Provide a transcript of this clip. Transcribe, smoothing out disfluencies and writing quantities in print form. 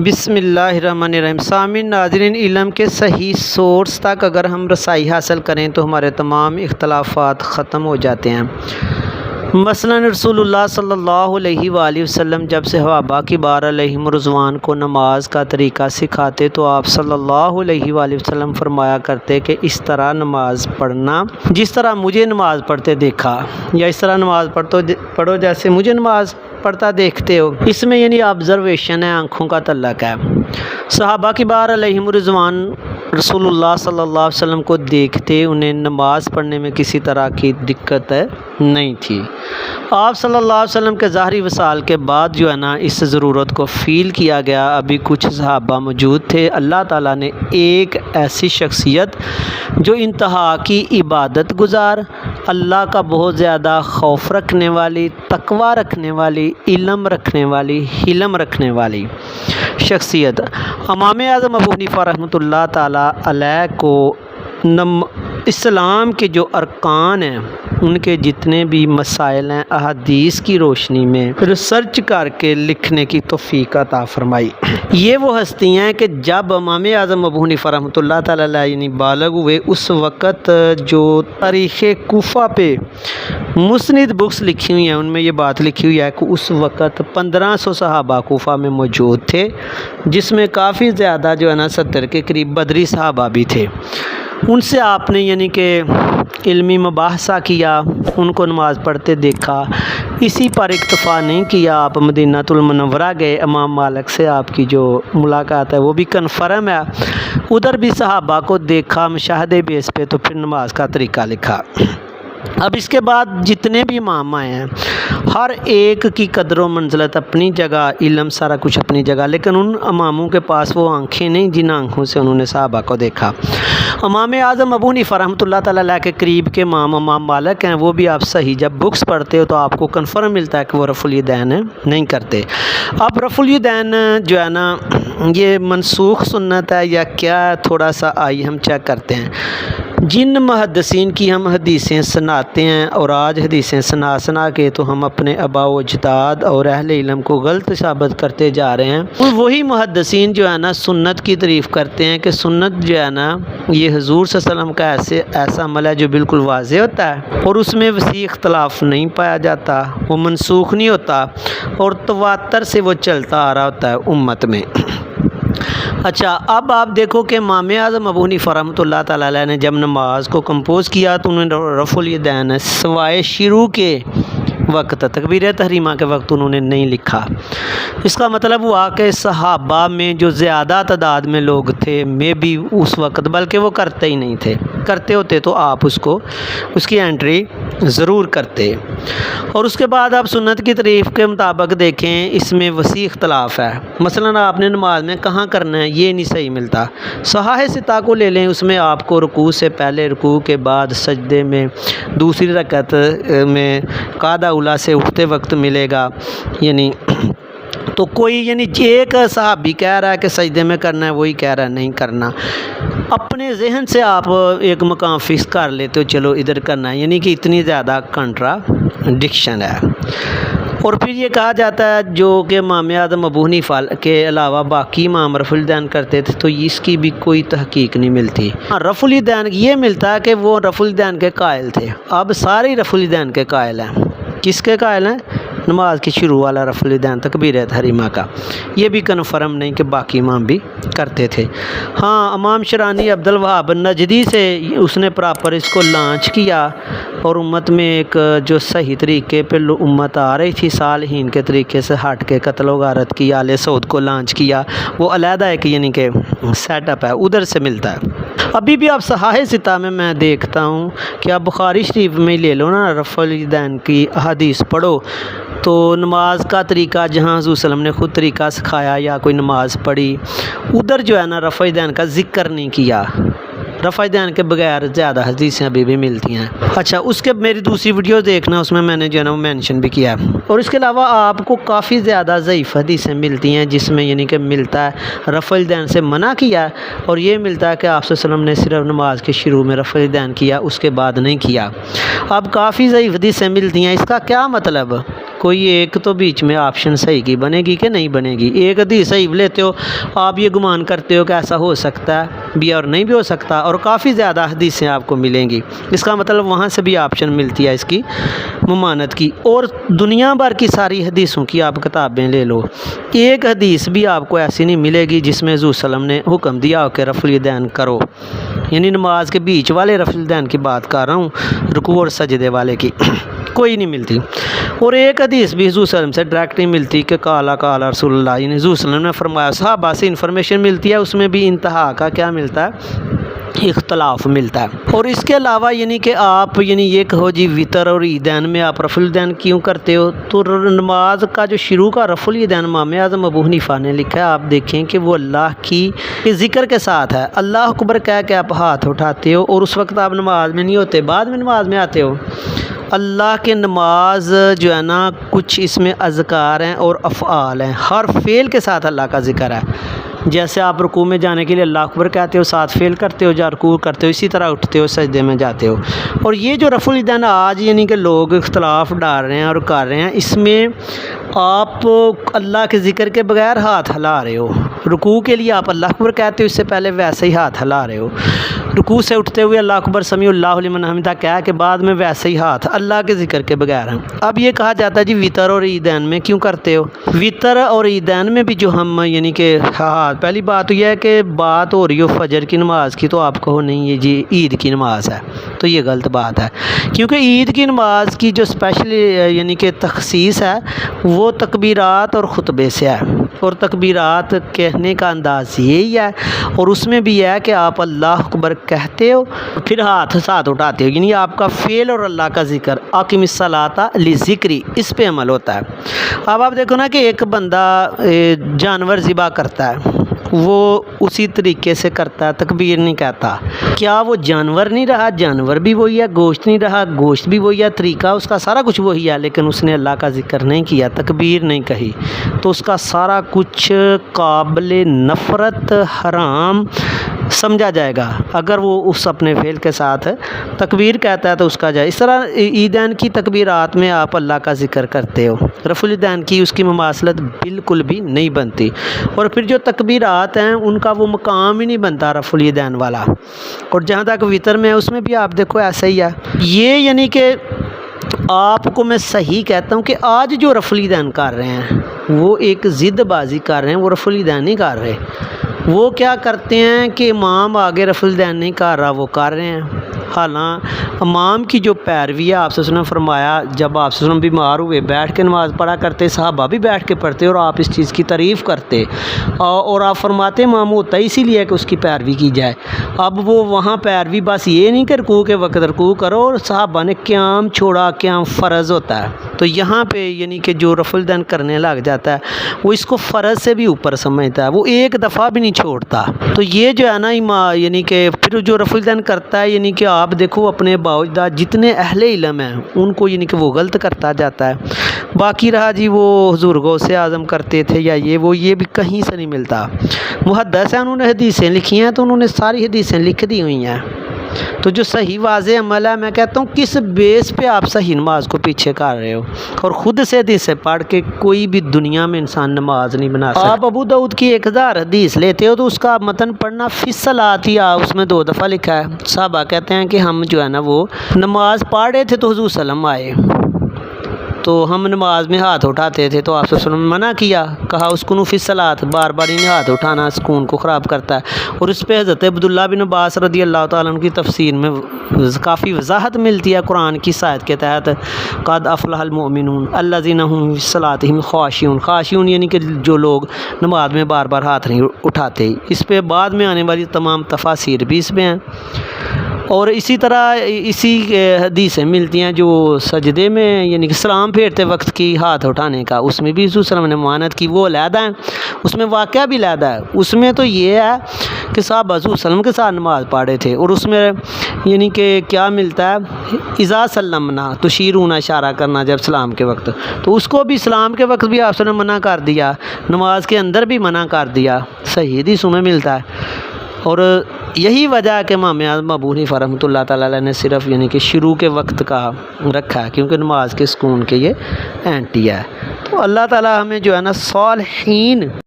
بسم اللہ الرحمن الرحیم۔ سامعین ناظرین، علم کے صحیح سورس تک اگر ہم رسائی حاصل کریں تو ہمارے تمام اختلافات ختم ہو جاتے ہیں۔ مثلا رسول اللہ صلی اللہ علیہ وآلہ وسلم جب صحابہ کبار علیہم رضوان کو نماز کا طریقہ سکھاتے تو آپ صلی اللہ علیہ وآلہ وسلم فرمایا کرتے کہ اس طرح نماز پڑھنا جس طرح مجھے نماز پڑھتے دیکھا، یا اس طرح نماز پڑھو جیسے مجھے نماز پڑھتا دیکھتے ہو۔ اس میں یعنی آبزرویشن ہے، آنکھوں کا تعلق ہے۔ صحابہ کبار علیہم رضوان رسول اللہ صلی اللہ علیہ وسلم کو دیکھتے انہیں نماز پڑھنے میں کسی طرح کی دقت نہیں تھی۔ آپ صلی اللہ علیہ وسلم کے ظاہری وصال کے بعد جو ہے نا اس ضرورت کو فیل کیا گیا۔ ابھی کچھ صحابہ موجود تھے۔ اللہ تعالیٰ نے ایک ایسی شخصیت جو انتہا کی عبادت گزار، اللہ کا بہت زیادہ خوف رکھنے والی، تقوی رکھنے والی، علم رکھنے والی، حلم رکھنے والی شخصیت امام اعظم ابو حنیفہ رحمۃ اللہ تعالیٰ علیہ کو اسلام کے جو ارکان ہیں ان کے جتنے بھی مسائل ہیں احادیث کی روشنی میں ریسرچ کر کے لکھنے کی توفیق عطا فرمائی۔ یہ وہ ہستی ہیں کہ جب امام اعظم ابو حنیفہ رحمۃ اللہ تعالیٰ علیہ یعنی بالغ ہوئے، اس وقت جو تاریخ کوفہ پہ مسند بکس لکھی ہوئی ہیں ان میں یہ بات لکھی ہوئی ہے کہ اس وقت 1500 صحابہ کوفہ میں موجود تھے، جس میں کافی زیادہ جو ہے نا 70 کے قریب بدری صحابہ بھی تھے۔ ان سے آپ نے یعنی کہ علمی مباحثہ کیا، ان کو نماز پڑھتے دیکھا۔ اسی پر اکتفا نہیں کیا، آپ مدینہ المنورہ گئے، امام مالک سے آپ کی جو ملاقات ہے وہ بھی کنفرم ہے۔ ادھر بھی صحابہ کو دیکھا مشاہدے بیس پہ، تو پھر نماز کا طریقہ لکھا۔ اب اس کے بعد جتنے بھی امام آئے ہیں ہر ایک کی قدر و منزلت اپنی جگہ، علم سارا کچھ اپنی جگہ، لیکن ان اماموں کے پاس وہ آنکھیں نہیں جن آنکھوں سے انہوں نے صحابہ کو دیکھا۔ امام اعظم ابو حنیفہ رحمۃ اللہ تعالیٰ علیہ کے قریب کے امام مالک ہیں، وہ بھی آپ صحیح جب بکس پڑھتے ہو تو آپ کو کنفرم ملتا ہے کہ وہ رفع الیدین نہیں کرتے۔ اب رفع الیدین جو ہے نا یہ منسوخ سنت ہے یا کیا ہے، تھوڑا سا آئیے ہم چیک کرتے ہیں۔ جن محدثین کی ہم حدیثیں سناتے ہیں اور آج حدیثیں سنا کے تو ہم اپنے آباء و اجداد اور اہل علم کو غلط ثابت کرتے جا رہے ہیں، وہی محدثین جو ہے نا سنت کی تعریف کرتے ہیں کہ سنت جو ہے نا یہ حضور صلی اللہ علیہ وسلم کا ایسا عمل ہے جو بالکل واضح ہوتا ہے اور اس میں وسیع اختلاف نہیں پایا جاتا، وہ منسوخ نہیں ہوتا اور تواتر سے وہ چلتا آ رہا ہوتا ہے امت میں۔ اچھا، اب آپ دیکھو کہ امام اعظم ابو حنیفہ رحمۃ اللہ تعالیٰ علیہ نے جب نماز کو کمپوز کیا تو انہوں نے رفع الیدین سوائے شروع کے وقت تکبیر تحریمہ کے وقت انہوں نے نہیں لکھا۔ اس کا مطلب ہوا کہ صحابہ میں جو زیادہ تعداد میں لوگ تھے میں بھی اس وقت بلکہ وہ کرتے ہی نہیں تھے، کرتے ہوتے تو آپ اس کی انٹری ضرور کرتے۔ اور اس کے بعد آپ سنت کی تعریف کے مطابق دیکھیں، اس میں وسیع اختلاف ہے۔ مثلا آپ نے نماز میں کہاں کرنا ہے یہ نہیں صحیح ملتا۔ صحاح ستہ کو لے لیں، اس میں آپ کو رکوع سے پہلے، رکوع کے بعد سجدے میں، دوسری رکعت میں قعدہ اولیٰ سے اٹھتے وقت ملے گا، یعنی تو کوئی یعنی ایک صحابی کہہ رہا ہے کہ سجدے میں کرنا ہے، وہی کہہ رہا ہے نہیں کرنا۔ اپنے ذہن سے آپ ایک مقام فکس کر لیتے ہو، چلو ادھر کرنا ہے، یعنی کہ اتنی زیادہ کنٹراڈکشن ہے۔ اور پھر یہ کہا جاتا ہے جو کہ امام اعظم ابو حنیفہ کے علاوہ باقی امام رفع الیدین کرتے تھے تو اس کی بھی کوئی تحقیق نہیں ملتی۔ رفع الیدین یہ ملتا ہے کہ وہ رفع الیدین کے قائل تھے، اب سارے رفع الیدین کے قائل ہیں۔ کس کے قائل ہیں؟ نماز کی شروع والا رفع الیدین تکبیر تحریمہ کا۔ یہ بھی کنفرم نہیں کہ باقی امام بھی کرتے تھے۔ ہاں، امام شرانی عبد الوہاب النجدی سے اس نے پراپر اس کو لانچ کیا اور امت میں ایک جو صحیح طریقے پہ امت آ رہی تھی، صالحین کے طریقے سے ہٹ کے قتل و غارت کی، آل سعود کو لانچ کیا، وہ علیحدہ ایک یعنی کہ سیٹ اپ ہے، ادھر سے ملتا ہے۔ ابھی بھی آپ صحاح ستہ میں دیکھتا ہوں کہ آپ بخاری شریف میں لے لو نا، رفع الیدین کی احادیث پڑھو تو نماز کا طریقہ جہاں حضور صلی اللہ علیہ وسلم نے خود طریقہ سکھایا یا کوئی نماز پڑھی، ادھر جو ہے نا رفع الیدین کا ذکر نہیں کیا۔ رفع الیدین کے بغیر زیادہ حدیثیں ابھی بھی ملتی ہیں۔ اچھا، اس کے میری دوسری ویڈیو دیکھنا، اس میں میں نے جو ہے نا وہ مینشن بھی کیا ہے۔ اور اس کے علاوہ آپ کو کافی زیادہ ضعیف حدیثیں ملتی ہیں جس میں یعنی کہ ملتا ہے رفع الیدین سے منع کیا، اور یہ ملتا ہے کہ آپ صلی اللہ علیہ وسلم نے صرف نماز کے شروع میں رفع الیدین کیا، اس کے بعد نہیں کیا۔ اب کافی ضعیف حدیثیں ملتی ہیں، اس کا کیا مطلب؟ کوئی ایک تو بیچ میں آپشن صحیح کی بنے گی کہ نہیں بنے گی. ایک حدیث صحیح لیتے ہو آپ یہ گمان کرتے ہو کہ ایسا ہو سکتا ہے بھی اور نہیں بھی ہو سکتا, اور کافی زیادہ حدیثیں آپ کو ملیں گی. اس کا مطلب وہاں سے بھی آپشن ملتی ہے اس کی ممانعت کی. اور دنیا بھر کی ساری حدیثوں کی آپ کتابیں لے لو, ایک حدیث بھی آپ کو ایسی نہیں ملے گی جس میں حضور صلی اللہ علیہ وسلم نے حکم دیا ہو کہ رفع الیدین کرو, یعنی نماز کے بیچ والے رفع الیدین کی بات کر رہا ہوں, رکوع اور سجدے والے کی کوئی نہیں ملتی. اور ایک حدیث بھی حضور صلی اللہ علیہ وسلم سے ڈائریکٹ نہیں ملتی کہ قال رسول اللہ, یعنی حضور صلی اللہ علیہ وسلم نے فرمایا. صحابہ سے انفارمیشن ملتی ہے, اس میں بھی انتہا کا کیا ملتا ہے, اختلاف ملتا ہے. اور اس کے علاوہ یعنی کہ آپ یعنی یہ کہو جی وطر اور عیدین میں آپ رفع الیدین کیوں کرتے ہو, تو نماز کا جو شروع کا رفع الیدین امام اعظم ابو حنیفہ نے لکھا ہے, آپ دیکھیں کہ وہ اللہ کی ذکر کے ساتھ ہے. اللہ اکبر کہہ کے آپ ہاتھ اٹھاتے ہو اور اس وقت آپ نماز میں نہیں ہوتے, بعد میں نماز میں آتے ہو. اللہ کے نماز جو ہے نا کچھ اس میں اذکار ہیں اور افعال ہیں, ہر فعل کے ساتھ اللہ کا ذکر ہے. جیسے آپ رکوع میں جانے کے لیے اللہ اکبر کہتے ہو, ساتھ فعل کرتے ہو, جا رکوع کرتے ہو, اسی طرح اٹھتے ہو, سجدے میں جاتے ہو. اور یہ جو رفع الیدین آج یعنی کہ لوگ اختلاف ڈال رہے ہیں اور کر رہے ہیں, اس میں آپ اللہ کے ذکر کے بغیر ہاتھ ہلا رہے ہو. رکوع کے لیے آپ اللہ اکبر کہتے ہو, اس سے پہلے ویسے ہی ہاتھ ہلا رہے ہو. رکوع سے اٹھتے ہوئے اللہ اکبر سمیع اللہ لمن حمدہ کہہ کے بعد میں ویسے ہی ہاتھ اللہ کے ذکر کے بغیر ہیں. اب یہ کہا جاتا ہے جی وطر اور عیدین میں کیوں کرتے ہو. وطر اور عیدین میں بھی جو ہم یعنی کہ پہلی بات تو یہ ہے کہ بات ہو رہی ہو فجر کی نماز کی, تو آپ کہو نہیں یہ جی عید کی نماز ہے, تو یہ غلط بات ہے. کیونکہ عید کی نماز کی جو اسپیشل یعنی کہ تخصیص ہے وہ تکبیرات اور خطبے سے ہے, اور تکبیرات کہنے کا انداز یہی ہے, اور اس میں بھی ہے کہ آپ اللہ اکبر کہتے ہو پھر ہاتھ ساتھ اٹھاتے ہو, یعنی آپ کا فعل اور اللہ کا ذکر اقیم الصلاۃ لذکری اس پہ عمل ہوتا ہے. اب آپ دیکھو نا کہ ایک بندہ جانور ذبح کرتا ہے, وہ اسی طریقے سے کرتا ہے, تکبیر نہیں کہتا, کیا وہ جانور نہیں رہا؟ جانور بھی وہی ہے. گوشت نہیں رہا, گوشت بھی وہی ہے. طریقہ اس کا سارا کچھ وہی ہے, لیکن اس نے اللہ کا ذکر نہیں کیا, تکبیر نہیں کہی, تو اس کا سارا کچھ قابل نفرت حرام سمجھا جائے گا. اگر وہ اس اپنے فعل کے ساتھ تکبیر کہتا ہے تو اس کا جائے. اس طرح عیدین کی تکبیرات میں آپ اللہ کا ذکر کرتے ہو, رفع الیدین کی اس کی مماثلت بالکل بھی نہیں بنتی. اور پھر جو تکبیرات ہیں ان کا وہ مقام ہی نہیں بنتا رفع الیدین والا. اور جہاں تک وطر میں ہے اس میں بھی آپ دیکھو ایسا ہی ہے. یہ یعنی کہ آپ کو میں صحیح کہتا ہوں کہ آج جو رفع الیدین کر رہے ہیں وہ ایک ضد بازی کر رہے ہیں, وہ رفع الیدین نہیں کر رہے. وہ کیا کرتے ہیں کہ امام آگے رفع الیدین نہیں کر رہا, وہ کر رہے ہیں. حالانکہ امام کی جو پیروی ہے, آپ صلی اللہ علیہ وسلم نے فرمایا جب آپ صلی اللہ علیہ وسلم بیمار ہوئے بیٹھ کے نماز پڑھا کرتے, صحابہ بھی بیٹھ کے پڑھتے, اور آپ اس چیز کی تعریف کرتے, اور آپ فرماتے امام ہوتا اسی لیے کہ اس کی پیروی کی جائے. اب وہ وہاں پیروی بس یہ نہیں کہ رکوع کے وقت رکوع کرو, اور صحابہ نے قیام چھوڑا, قیام فرض ہوتا ہے. تو یہاں پہ یعنی کہ جو رفع الیدین کرنے لگ جاتا ہے وہ اس کو فرض سے بھی اوپر سمجھتا ہے, وہ ایک دفعہ بھی نہیں چھوڑتا. تو یہ جو ہے نا یعنی کہ پھر جو رفع الیدین کرتا ہے, یعنی کہ آپ دیکھو اپنے باوجود جتنے اہل علم ہیں ان کو یعنی کہ وہ غلط کرتا جاتا ہے. باقی رہا جی وہ حضور غوث اعظم کرتے تھے یا یہ بھی کہیں سے نہیں ملتا. محدث ہیں, انہوں نے حدیثیں لکھی ہیں تو انہوں نے ساری حدیثیں لکھ دی ہوئی ہیں. تو جو صحیح واضح عمل ہے, میں کہتا ہوں کس بیس پہ آپ صحیح نماز کو پیچھے کر رہے ہو, اور خود سے حدیثیں پڑھ کے کوئی بھی دنیا میں انسان نماز نہیں بنا سکتا. آپ ابو داؤد کی 1000 حدیث لیتے ہو تو اس کا متن پڑھنا فی الصلاۃ, اس میں 2 دفعہ لکھا ہے. صحابہ کہتے ہیں کہ ہم جو ہے نا وہ نماز پڑھ رہے تھے تو حضور صلی اللہ علیہ وسلم آئے, تو ہم نماز میں ہاتھ اٹھاتے تھے, تو آپ صلی اللہ علیہ وسلم نے منع کیا, کہا اسکنوا فی الصلاۃ, بار بار انہیں ہاتھ اٹھانا سکون کو خراب کرتا ہے. اور اس پہ حضرت عبداللہ بن عباس رضی اللہ تعالیٰ عنہ کی تفسیر میں کافی وضاحت ملتی ہے قرآن کی آیت کے تحت, قد افلح المؤمنون الذین هم فی صلاتهم خاشعون. خاشعون یعنی کہ جو لوگ نماز میں بار بار ہاتھ نہیں اٹھاتے. اس پہ بعد میں آنے والی تمام تفاسیر بھی اس میں ہیں. اور اسی طرح اسی حدیثیں ملتی ہیں جو سجدے میں یعنی کہ سلام پھیرتے وقت کی ہاتھ اٹھانے کا, اس میں بھی حضور صلی اللہ علیہ وسلم نے ممانعت کی. وہ علیحدہ ہیں, اس میں واقعہ بھی علیحدہ ہے. اس میں تو یہ ہے کہ صاحب حضور صلی اللہ علیہ وسلم کے ساتھ نماز پڑھے تھے, اور اس میں یعنی کہ کیا ملتا ہے اذا سلمنا تشیرون, اشارہ کرنا جب سلام کے وقت, تو اس کو بھی سلام کے وقت بھی آپ نے منع کر دیا, نماز کے اندر بھی منع کر دیا. صحیح حدیثوں میں ملتا ہے. اور یہی وجہ ہے کہ امام اعظم ابو حنیفہ رحمۃ اللہ تعالیٰ علیہ نے صرف یعنی کہ شروع کے وقت کا رکھا ہے، کیونکہ نماز کے سکون کے یہ اینٹی ہے۔ تو اللہ تعالیٰ ہمیں جو ہے نا صالحین